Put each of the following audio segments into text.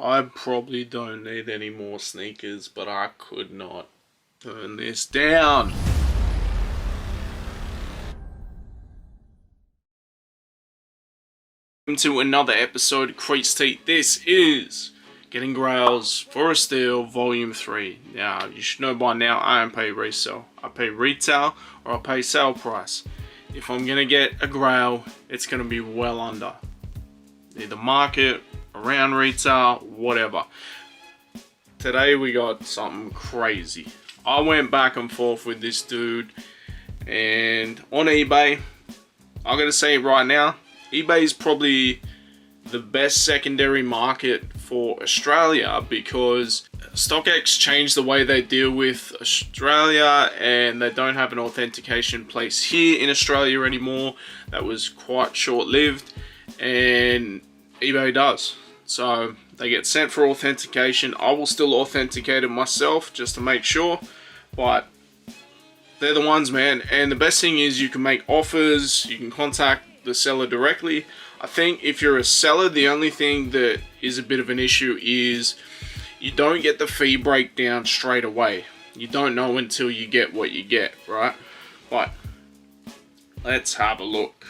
I probably don't need any more sneakers, but I could not turn this down. Welcome to another episode of Creased. This is Getting Grails for a Steal Volume 3. Now, you should know by now I don't pay resale. I pay retail or I pay sale price. If I'm going to get a grail, it's going to be well under. Either market, around retail, whatever. Today we got something crazy. I went back and forth with this dude, and on eBay, I'm going to say it right now, eBay is probably the best secondary market for Australia because StockX changed the way they deal with Australia, and they don't have an authentication place here in Australia anymore. That was quite short-lived, and eBay does. So they get sent for authentication. I will still authenticate it myself just to make sure, but they're the ones, man. And the best thing is you can make offers, you can contact the seller directly. I think if you're a seller, the only thing that is a bit of an issue is you don't get the fee breakdown straight away. You don't know until you get what you get, right? But let's have a look.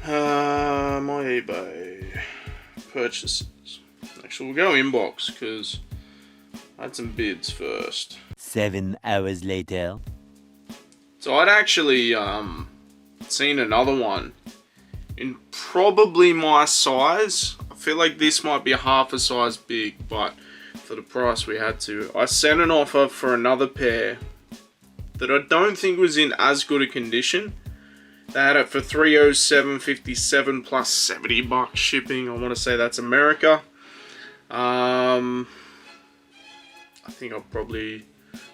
My eBay purchases. Actually, we'll go inbox because I had some bids first. 7 hours later. So I'd actually seen another one in probably my size. I feel like this might be a half a size big, but for the price we had to. I sent an offer for another pair that I don't think was in as good a condition. They had it for $307.57 plus $70 shipping. I want to say that's America. I think I'll probably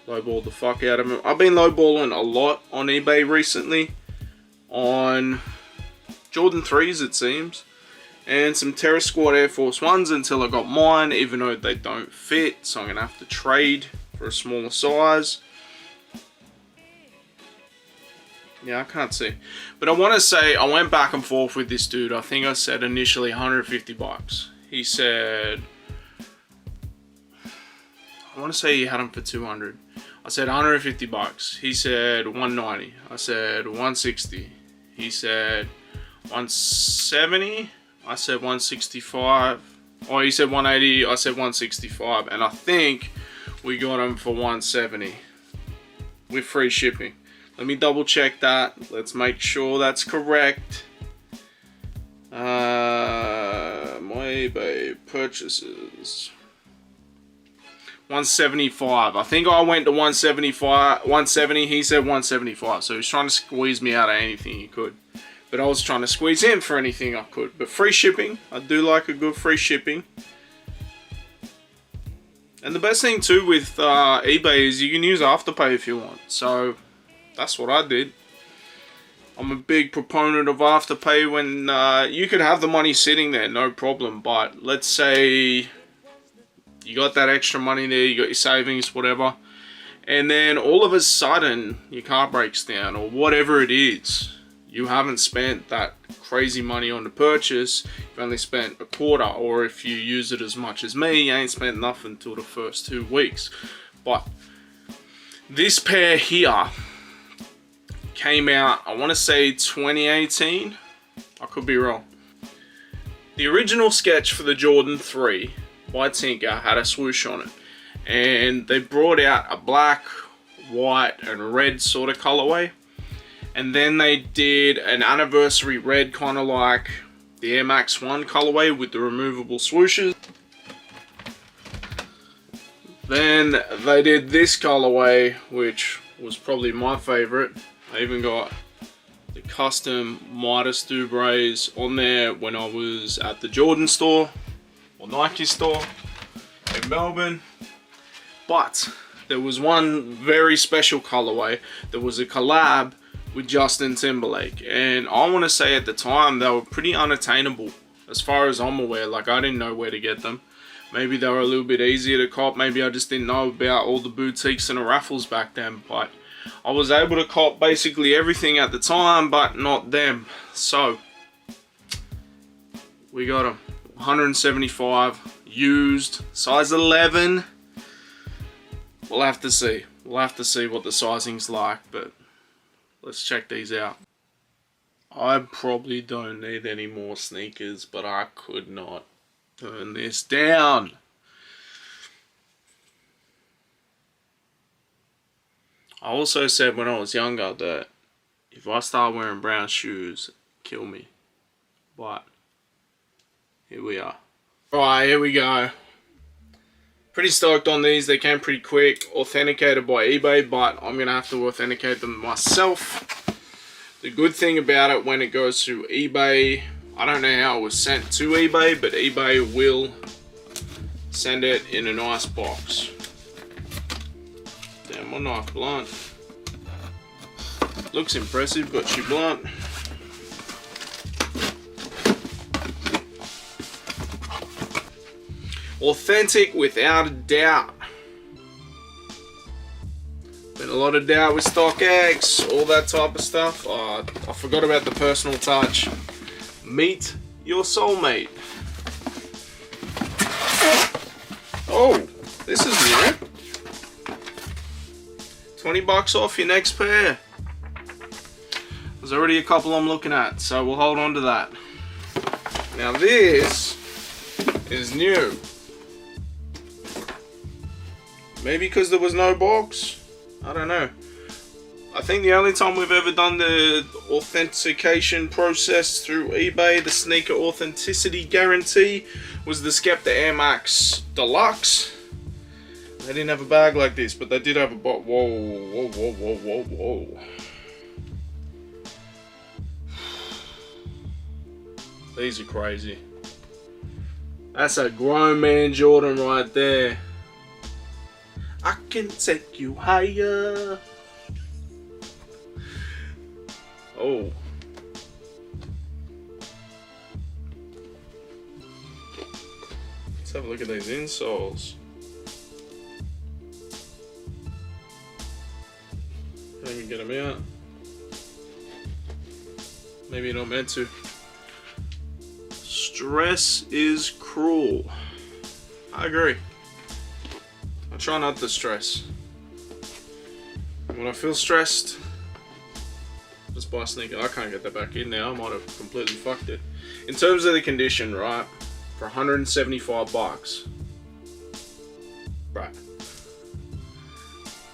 lowball the fuck out of them. I've been lowballing a lot on eBay recently. On Jordan 3s, it seems. And some Terra Squad Air Force 1s until I got mine, even though they don't fit. So I'm going to have to trade for a smaller size. Yeah, I can't see. But I want to say, I went back and forth with this dude. I think I said initially $150. He said, I want to say he had them for 200. I said $150. He said 190. I said 160. He said 170. I said 165. Oh, he said 180. I said 165. And I think we got him for 170 with free shipping. Let me double check that. Let's make sure that's correct. My eBay purchases. 175. I think I went to 175, 170. He said 175. So he's trying to squeeze me out of anything he could. But I was trying to squeeze him for anything I could. But free shipping. I do like a good free shipping. And the best thing too with eBay is you can use Afterpay if you want. So that's what I did. I'm a big proponent of Afterpay when you could have the money sitting there, no problem. But let's say you got that extra money there, you got your savings, whatever. And then all of a sudden, your car breaks down or whatever it is. You haven't spent that crazy money on the purchase. You've only spent a quarter. Or if you use it as much as me, you ain't spent nothing until the first 2 weeks. But this pair here came out, I want to say 2018. I could be wrong. The original sketch for the Jordan 3 by Tinker had a swoosh on it. And they brought out a black, white, and red sort of colorway. And then they did an anniversary red, kind of like the Air Max 1 colorway with the removable swooshes. Then they did this colorway, which was probably my favorite. I even got the custom MITUS Dubrays on there when I was at the Jordan store or Nike store in Melbourne. But there was one very special colorway. There was a collab with Justin Timberlake, and I want to say at the time they were pretty unattainable as far as I'm aware. Like, I didn't know where to get them. Maybe they were a little bit easier to cop. Maybe I just didn't know about all the boutiques and the raffles back then. But I was able to cop basically everything at the time, but not them. So we got them. 175 used, size 11. We'll have to see. We'll have to see what the sizing's like, but let's check these out. I probably don't need any more sneakers, but I could not turn this down. I also said when I was younger that if I start wearing brown shoes, kill me. But here we are. Alright, here we go. Pretty stoked on these. They came pretty quick. Authenticated by eBay, but I'm going to have to authenticate them myself. The good thing about it, when it goes through eBay, I don't know how it was sent to eBay, but eBay will send it in a nice box. Damn, my knife blunt. Looks impressive, but she blunt. Authentic without a doubt. Been a lot of doubt with StockX, all that type of stuff. Oh, I forgot about the personal touch. Meet your soulmate. Oh, this is new. $20 off your next pair. There's already a couple I'm looking at, so we'll hold on to that. Now this is new. Maybe because there was no box? I don't know. I think the only time we've ever done the authentication process through eBay, the sneaker authenticity guarantee, was the Skepta Air Max Deluxe. They didn't have a bag like this, but they did have a box. Whoa, whoa, whoa, whoa, whoa, whoa. These are crazy. That's a grown man Jordan right there. I can take you higher. Oh. Let's have a look at these insoles. Let me get them out. Maybe you're not meant to. Stress is cruel. I agree. I try not to stress. When I feel stressed, just buy a sneaker. I can't get that back in now. I might have completely fucked it. In terms of the condition, right? For 175 bucks. Right.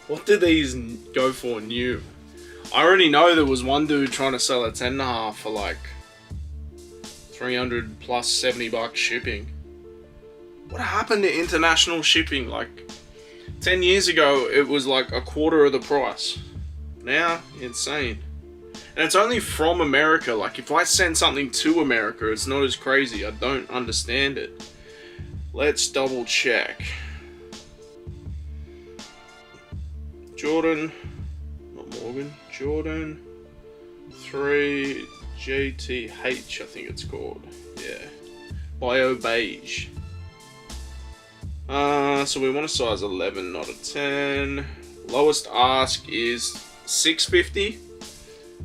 What do these go for new? I already know there was one dude trying to sell a 10.5 for like 300 plus 70 bucks shipping. What happened to international shipping? Like 10 years ago, it was like a quarter of the price. Now, insane. And it's only from America. Like, if I send something to America, it's not as crazy. I don't understand it. Let's double check. Jordan, not Morgan, Jordan 3 GTH, I think it's called. Yeah. Bio Beige. So we want a size 11, not a 10. Lowest ask is $650.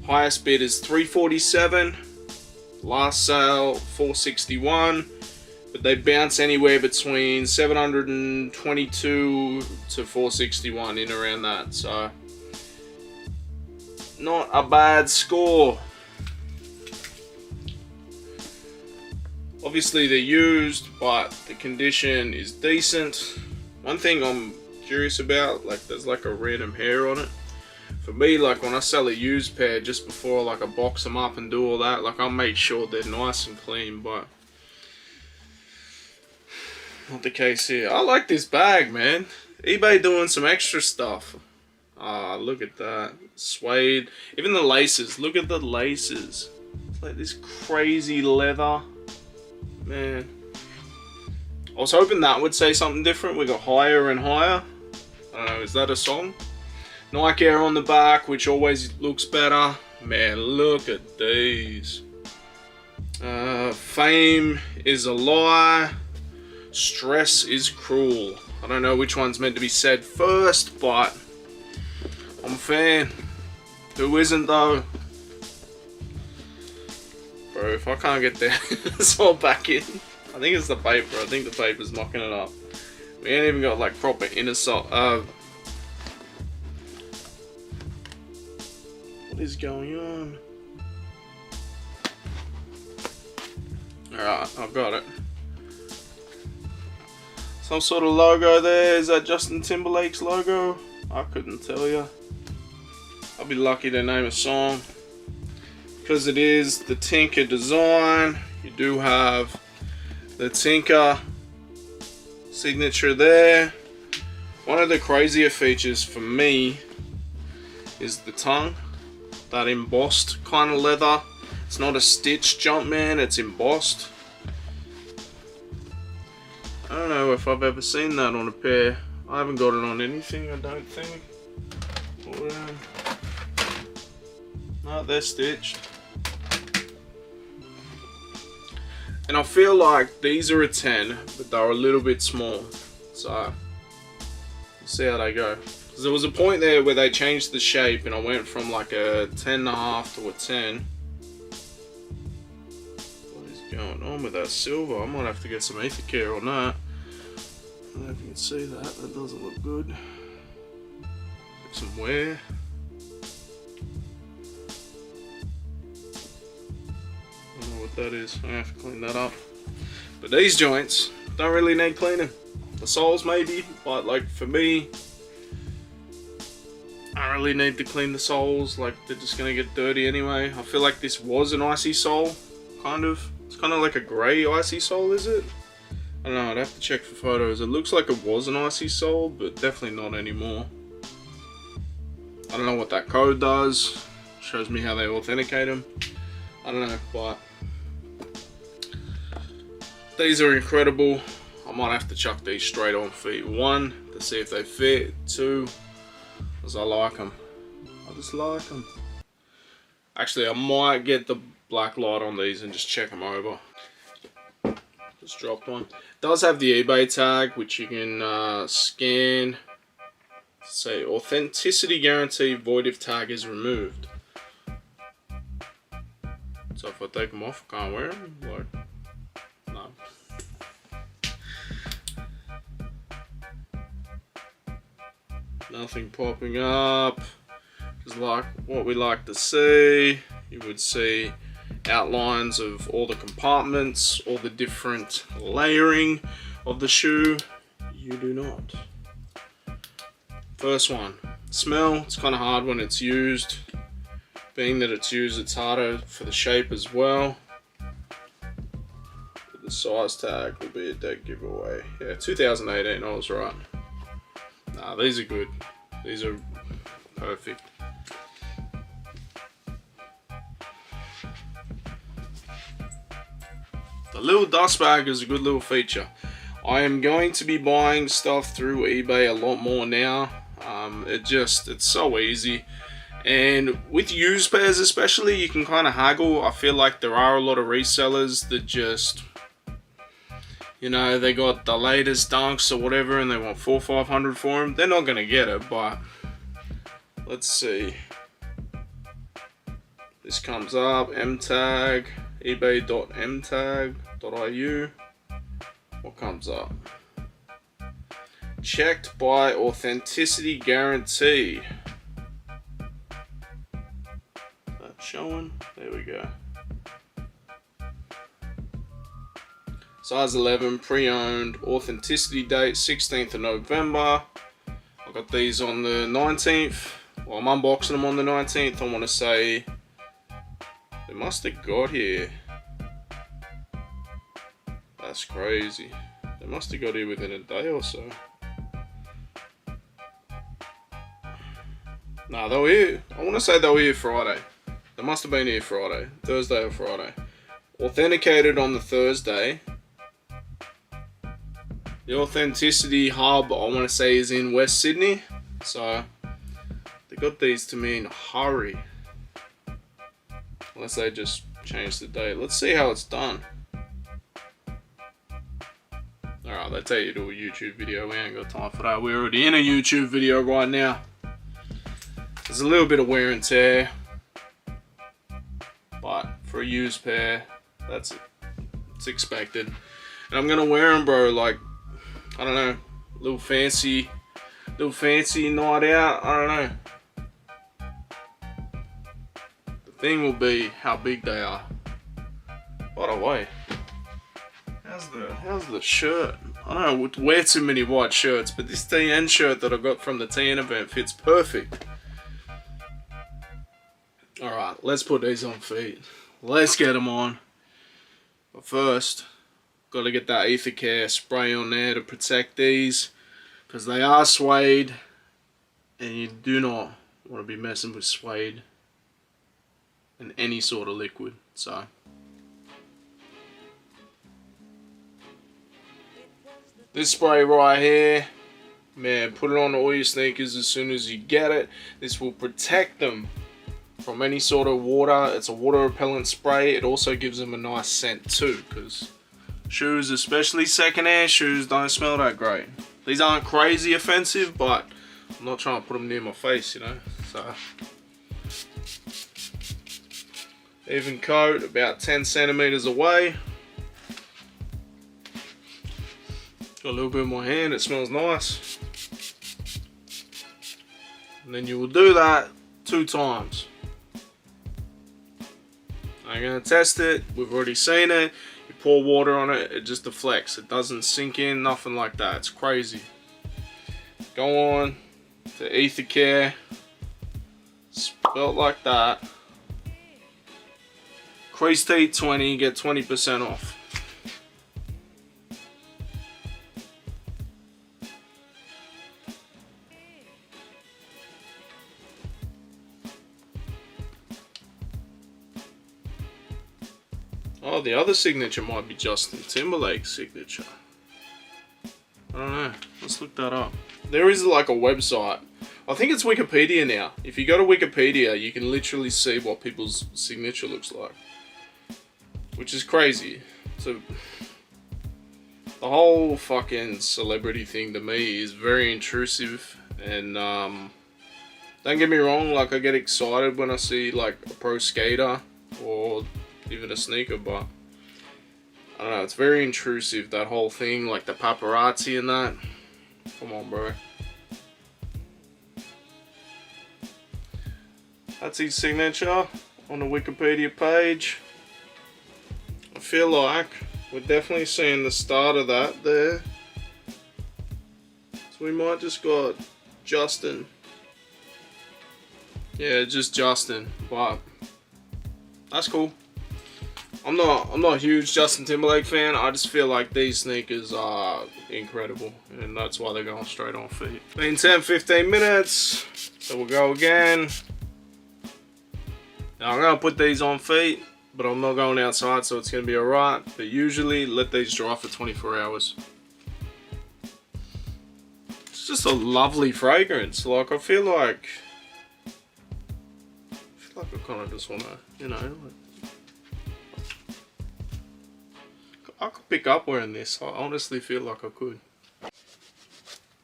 Highest bid is $347. Last sale $461. But they bounce anywhere between $722 to $461, in around that. So not a bad score. Obviously they're used, but the condition is decent. One thing I'm curious about, like there's like a random hair on it. For me, like when I sell a used pair, just before like I box them up and do all that, like I'll make sure they're nice and clean, but not the case here. I like this bag, man. eBay doing some extra stuff. Ah, look at that. Suede. Even the laces. Look at the laces. It's like this crazy leather. Man. I was hoping that would say something different. We got higher and higher. I don't know, is that a song? Nike Air on the back, which always looks better. Man, look at these. Fame is a lie. Stress is cruel. I don't know which one's meant to be said first, but I'm a fan. Who isn't though? Bro, if I can't get this all back in, I think it's the paper. I think the paper's knocking it up. We ain't even got like proper inner salt. What is going on? Alright, I've got it. Some sort of logo there. Is that Justin Timberlake's logo? I couldn't tell you. I'll be lucky to name a song. Because it is the Tinker design. You do have the Tinker signature there. One of the crazier features for me is the tongue. That embossed kind of leather. It's not a stitched Jumpman, it's embossed. I don't know if I've ever seen that on a pair. I haven't got it on anything, I don't think. No, they're stitched. And I feel like these are a 10, but they're a little bit small. So, we'll see how they go. Because there was a point there where they changed the shape and I went from like a 10.5 to a 10. What is going on with that silver? I might have to get some ether care on that. I don't know if you can see that. That doesn't look good. Get some wear. I don't know what that is. I have to clean that up. But these joints don't really need cleaning. The soles maybe, but like for me, I don't really need to clean the soles. Like they're just gonna get dirty anyway. I feel like this was an icy sole, kind of. It's kind of like a grey icy sole, is it? I don't know. I'd have to check for photos. It looks like it was an icy sole, but definitely not anymore. I don't know what that code does. Shows me how they authenticate them. I don't know, but these are incredible. I might have to chuck these straight on feet. 1, to see if they fit. 2, because I like them. I just like them. Actually, I might get the black light on these and just check them over. Just dropped one. It does have the eBay tag, which you can scan. Say authenticity guarantee void if tag is removed. So if I take them off, I can't wear them. Like, no. Nothing popping up. Just like what we like to see. You would see outlines of all the compartments, all the different layering of the shoe. You do not. First one, smell. It's kind of hard when it's used. Being that it's used, it's harder for the shape as well. But the size tag will be a dead giveaway. Yeah, 2018, I was right. Nah, these are good. These are perfect. The little dust bag is a good little feature. I am going to be buying stuff through eBay a lot more now. It's so easy. And with used pairs especially, you can kind of haggle. I feel like there are a lot of resellers that just, you know, they got the latest dunks or whatever and they want $400 or $500 for them. They're not going to get it, but let's see. This comes up, mtag, ebay.mtag.iu. What comes up? Checked by authenticity guarantee. That's showing. There we go. Size 11, pre-owned, authenticity date 16th of November. I got these on the 19th. Well, I'm unboxing them on the 19th. I want to say they must have got here. That's crazy. They must have got here within a day or so. Nah, they were here. I want to say they were here Friday. They must have been here Friday. Thursday or Friday. Authenticated on the Thursday. The authenticity hub, I want to say, is in West Sydney. So, they got these to me in a hurry. Unless they just changed the date. Let's see how it's done. Alright, they tell you to do a YouTube video. We ain't got time for that. We're already in a YouTube video right now. There's a little bit of wear and tear. But for a used pair, that's it. It's expected. And I'm gonna wear them, bro, like, I don't know, little fancy night out, I don't know. The thing will be how big they are. By the way, how's the shirt? I don't wear too many white shirts, but this TN shirt that I got from the TN event fits perfect. Alright, let's put these on feet. Let's get them on. But first, gotta get that ether care spray on there to protect these, because they are suede, and you do not want to be messing with suede in any sort of liquid. So this spray right here, man, put it on all your sneakers as soon as you get it. This will protect them from any sort of water. It's a water repellent spray. It also gives them a nice scent too, because shoes, especially secondhand shoes, don't smell that great. These aren't crazy offensive, but I'm not trying to put them near my face, you know. So even coat, about 10 centimeters away. Got a little bit in my hand, it smells nice. And then you will do that 2 times. I'm going to test it, we've already seen it. You pour water on it, it just deflects. It doesn't sink in, nothing like that. It's crazy. Go on to Ether Care, spelled like that. Creased 20, get 20% off. Oh, the other signature might be Justin Timberlake's signature. I don't know. Let's look that up. There is like a website. I think it's Wikipedia now. If you go to Wikipedia, you can literally see what people's signature looks like. Which is crazy. So, the whole fucking celebrity thing to me is very intrusive. And, don't get me wrong, like, I get excited when I see, like, a pro skater or even a sneaker, but I don't know, it's very intrusive, that whole thing, like the paparazzi and that. Come on, bro. That's his signature on the Wikipedia page. I feel like we're definitely seeing the start of that there. So we might just got Justin. Yeah, just Justin, but that's cool. I'm not a huge Justin Timberlake fan. I just feel like these sneakers are incredible, and that's why they're going straight on feet. Been 10-15 minutes, so we'll go again. Now I'm gonna put these on feet, but I'm not going outside, so it's gonna be alright. But usually let these dry for 24 hours. It's just a lovely fragrance. Like I feel like I kind of just wanna, you know. I could pick up wearing this. I honestly feel like I could.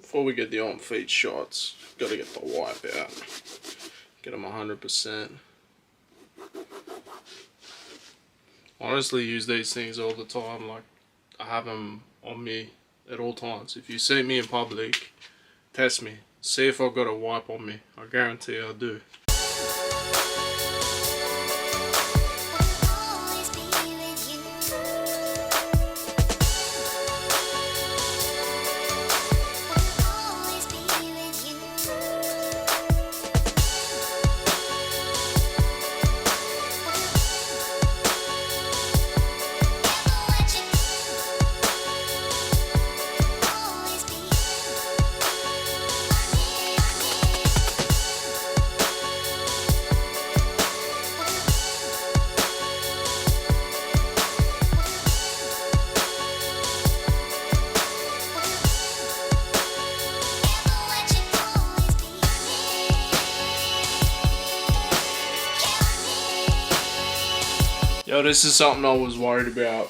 Before we get the on feet shots, gotta get the wipe out. Get them 100%. Honestly, use these things all the time. Like, I have them on me at all times. If you see me in public, test me. See if I've got a wipe on me. I guarantee I do. Yo, this is something I was worried about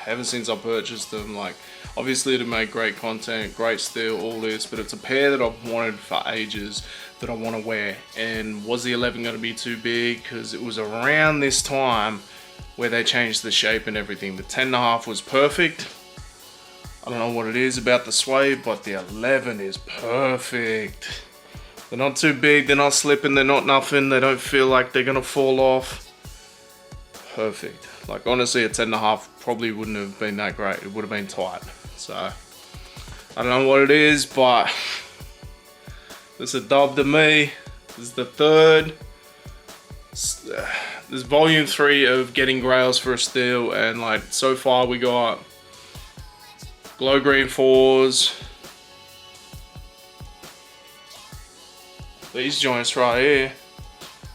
ever since I purchased them. Like, obviously to make great content, great steel, all this, but it's a pair that I've wanted for ages that I want to wear. And was the 11 going to be too big? Because it was around this time where they changed the shape and everything. The 10.5 was perfect. I don't know what it is about the suede, but the 11 is perfect. They're not too big, they're not slipping, they're not nothing, they don't feel like they're gonna fall off. Perfect. Like honestly, a 10.5 probably wouldn't have been that great. It would have been tight. So I don't know what it is, but it's a dub to me. This is the third. This is volume 3 of getting Grails for a steal, and like so far we got glow green 4s. These joints right here,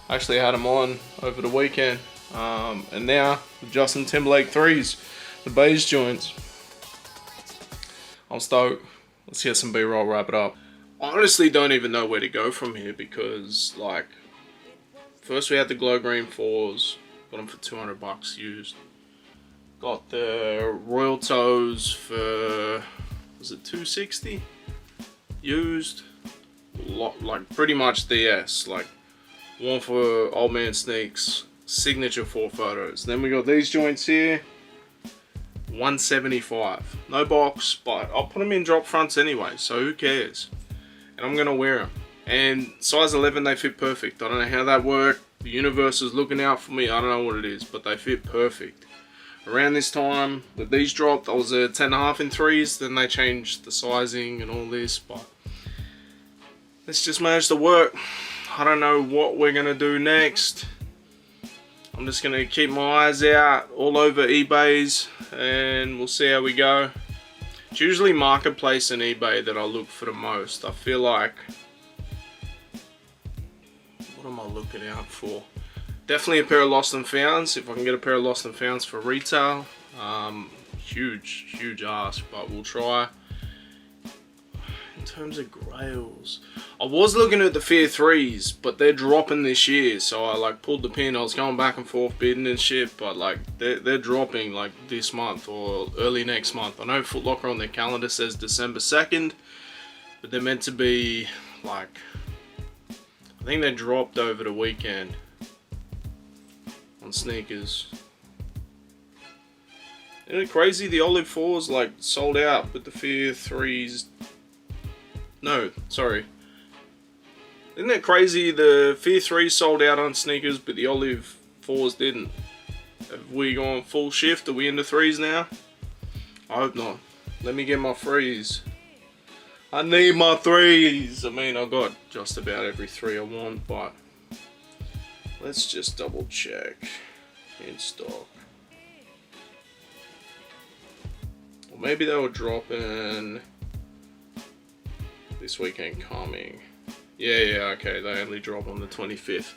I actually had them on over the weekend. And now the Justin Timberlake 3s, the beige joints. I'm stoked. Let's get some B-roll, wrap it up. I honestly don't even know where to go from here because like, first we had the glow green 4s, got them for 200 bucks used. Got the Royal Toes for, was it 260 used? Like pretty much DS, like one for Old Man Sneaks, signature 4 photos. Then we got these joints here, 175. No box, but I'll put them in drop fronts anyway, so who cares? And I'm gonna wear them. And size 11, they fit perfect. I don't know how that worked. The universe is looking out for me. I don't know what it is, but they fit perfect. Around this time that these dropped, I was a 10.5 in 3s. Then they changed the sizing and all this, but let's just manage to work. I don't know what we're gonna do next. I'm just gonna keep my eyes out all over eBay's and we'll see how we go. It's usually Marketplace and eBay that I look for the most. I feel like, what am I looking out for? Definitely a pair of Lost and Founds. If I can get a pair of Lost and Founds for retail. Huge ask, but we'll try. In terms of Grails, I was looking at the Fear 3s, but they're dropping this year, so I like pulled the pin. I was going back and forth bidding and shit, but like they're dropping like this month or early next month. I know Foot Locker on their calendar says December 2nd, but they're meant to be like, I think they dropped over the weekend on sneakers. Isn't it crazy? The Olive 4s like sold out, but the Fear 3s, no, sorry. Isn't it crazy? The Fear 3 sold out on sneakers, but the Olive 4s didn't. Have we gone full shift? Are we into 3s now? I hope not. Let me get my 3s. I need my 3s. I mean, I got just about every 3 I want, but let's just double check. In stock. Or maybe they were dropping this weekend coming. Yeah, okay, they only drop on the 25th.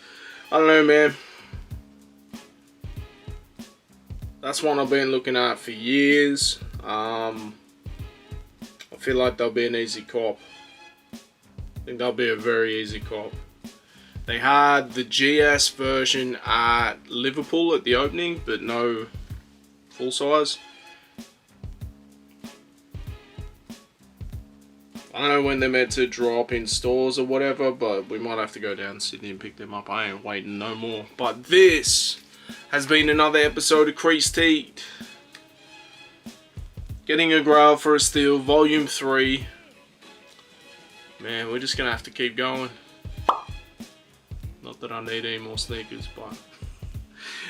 I don't know, man. That's one I've been looking at for years. I feel like they'll be an easy cop. I think they'll be a very easy cop. They had the GS version at Liverpool at the opening, but no full size. I don't know when they're meant to drop in stores or whatever, but we might have to go down to Sydney and pick them up. I ain't waiting no more. But this has been another episode of Creased. Getting a Grail for a Steal, Volume 3. Man, we're just going to have to keep going. Not that I need any more sneakers, but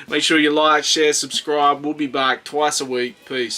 make sure you like, share, subscribe. We'll be back twice a week. Peace.